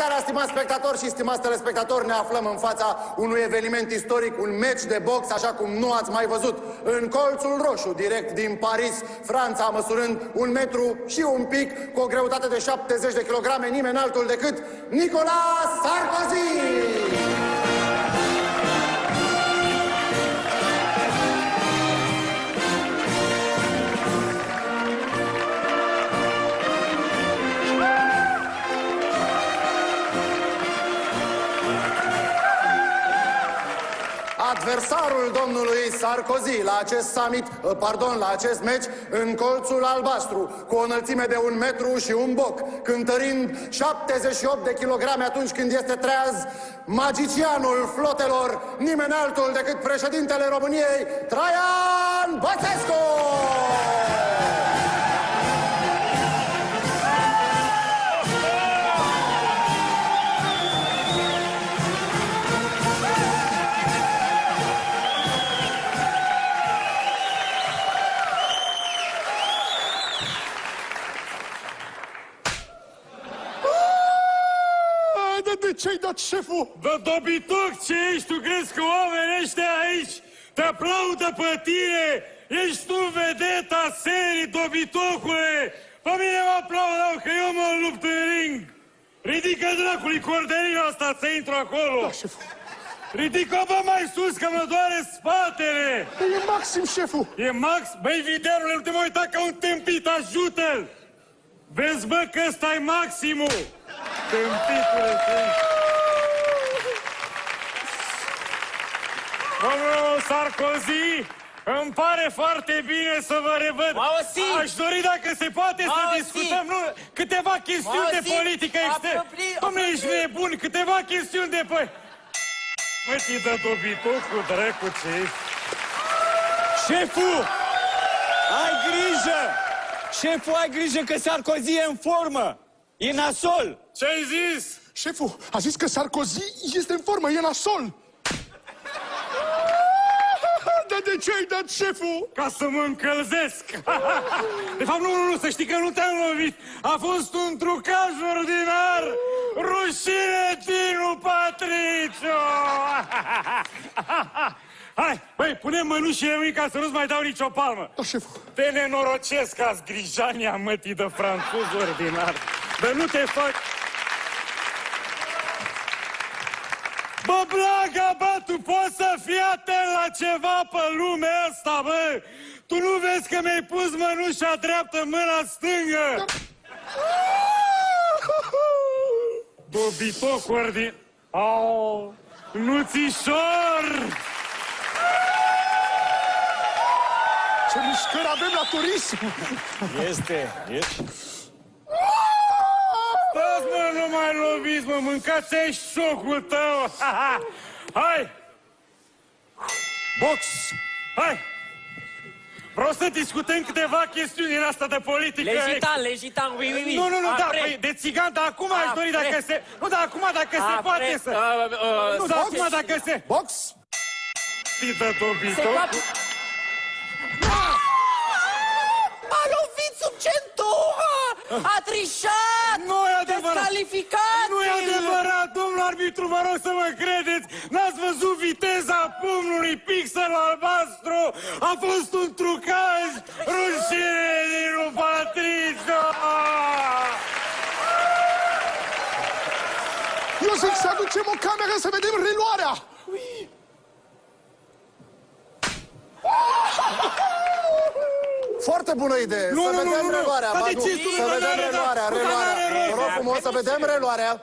seara, stimați spectatori și stimați telespectatori, ne aflăm în fața unui eveniment istoric, un meci de box, așa cum nu ați mai văzut, în colțul roșu, direct din Paris, Franța, măsurând 1 metru și un pic, cu o greutate de 70 de kilograme, nimeni altul decât Nicolas Sarkozy! Adversarul domnului Sarkozy la acest summit, la acest meci, în colțul albastru, cu o înălțime de 1 metru și un boc, cântărind 78 de kilograme atunci când este treaz, magicianul flotelor, nimeni altul decât președintele României, Traian Băsescu! De ce-ai dat, șeful? Bă, dobitoc, ce ești? Tu crezi că oamenii ăștia aici te aplaudă pe tine? Ești tu vedeta serii, dobitocule! Pe mine mă aplaudau că eu mă lupt în ring! Ridică dracului cordelina asta să intru acolo! Da, șeful. Ridică, bă, mai sus, că mă doare spatele! E Maxim, șeful! E Max? Băi, videoule, nu te mai uita ca un tâmpit, ajută-l! Vezi, bă, că ăsta-i Maximul! Tâmpitule, Domnul Sarkozy, îmi pare foarte bine să vă revăd. Aș dori, dacă se poate, să discutăm câteva chestiuni de politică externă. Dom'le, ești nebun, câteva chestiuni de... Mă, ți dă dobitocul, dracu, ce ești? Șeful! Ai grijă! Șeful, ai grijă că Sarkozy e în formă! E nasol! Ce-ai zis? Șeful a zis că Sarkozy este în formă, e nasol! Dar de ce ai dat, șeful? Ca să mă încălzesc! De fapt, nu, să știi că nu te-am lovit! A fost un trucaj ordinar! Rușine, Tinu Patriciu! Hai, băi, punem mănușile mâini ca să nu-ți mai dau nicio palmă! Da, șeful. Te nenorocesc, azi grijania, mătii de franțuz ordinar! Dar nu te fac... Bă, Blaga, bă, tu poți să fii atent la ceva pe lumea asta, bă! Tu nu vezi că mi-ai pus mănușa dreaptă în mâna stângă? Dobitoc ordin... Au, nuțișor! Ce mișcări avem la turism! Este. Stați, mă, nu mai loviți, mă, mâncați aici șocul tău! Hai! Box! Hai! Vreau să discutăm câteva chestiuni din asta de politică. Legitan, oui. Nu, da, păi, de țigan, dar acum aș dori dacă se... Nu, dar acum dacă se poate să... Nu, dar acum dacă se... Box! Tită dobitoc. A lovit sub centură! A trișat! Nu e adevărat! Descalificat! Nu e adevărat, domnul arbitru, vă rog să mă credeți! N-ați văzut viteza pumnului, pixelul albastru? A fost un trucaj! Rușine din lui Patricio! Eu zic să aducem o cameră să vedem reluarea! Foarte bună idee! Să vedem reluarea! Să vedem reluarea! Vă rog frumos să vedem reluarea!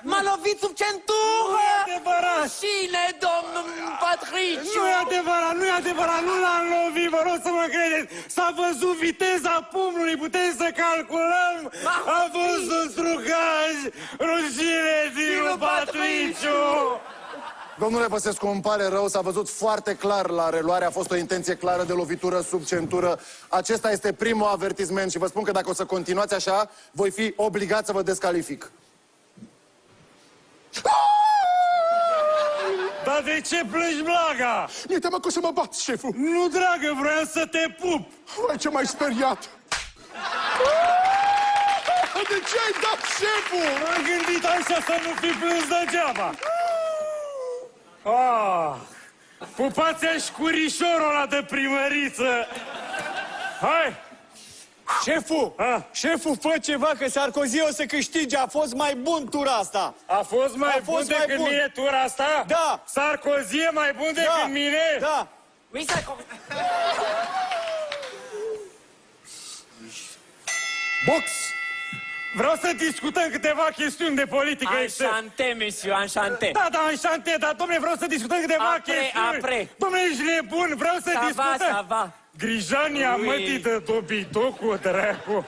M-a lovit sub centură! Nu e adevărat! Rușine, domnul Patriciu! Nu e adevărat, nu e adevărat, nu l-am lovit, vă rog să mă credeți! S-a văzut viteza pumnului, putem să calculăm! A fost un trucaj! Rușine din lui Patriciu! Domnule Băsescu, îmi pare rău, s-a văzut foarte clar la reluare, a fost o intenție clară de lovitură sub centură. Acesta este primul avertisment și vă spun că dacă o să continuați așa, voi fi obligat să vă descalific. Dar de ce plângi, Blaga? Mi-e teamă că o să mă bat, șeful. Nu, dragă, vreau să te pup. Vai, ce m-ai speriat. De ce ai dat, șeful? M-am gândit așa să nu fi plâns degeaba. Ah, pupați-a șcurișorul ăla de primăriță. Hai! Șeful! Șeful, fă ceva, că Sarkozy o să câștige. A fost mai bun tura asta. A fost mai bun fost mai decât bun. mine tura asta? Da. Sarkozy e mai bun decât mine? Da. Oui, ça... Box! Vreau să discutăm câteva chestiuni de politică externă. Enchanté, monsieur, enchanté. Da, da, enchanté, dar, dom'le, vreau să discutăm câteva chestiuni. Apre. Dom'le, ești nebun, vreau să discutăm. Ça va. Grijania Oui. mătii de dobitocul, dracu.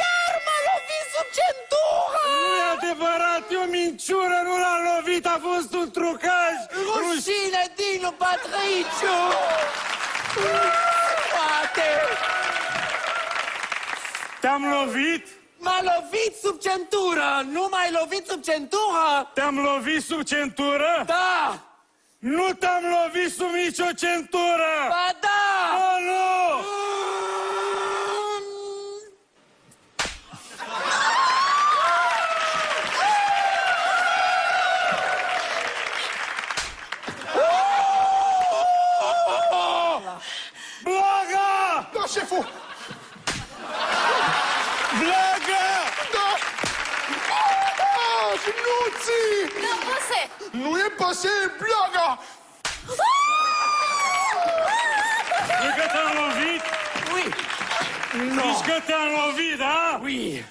Iar m-a lovit sub centură! Nu e adevărat, e o minciună, nu l-am lovit, a fost un trucaj. Rușine, Dinu Patriciu! Poate! Te-am lovit? M-a lovit sub centură! Nu m-ai lovit sub centură? Te-am lovit sub centură? Da! Nu te-am lovit sub nicio centură! Ba da! Oh, nu! Blaga! Da, șeful! Blaga! Da! Ah, nu ții! Nu, Băse! Nu e pase, e Blaga! Zici că te-am lovit? Oui! Zici că te-am lovit, da? Oui!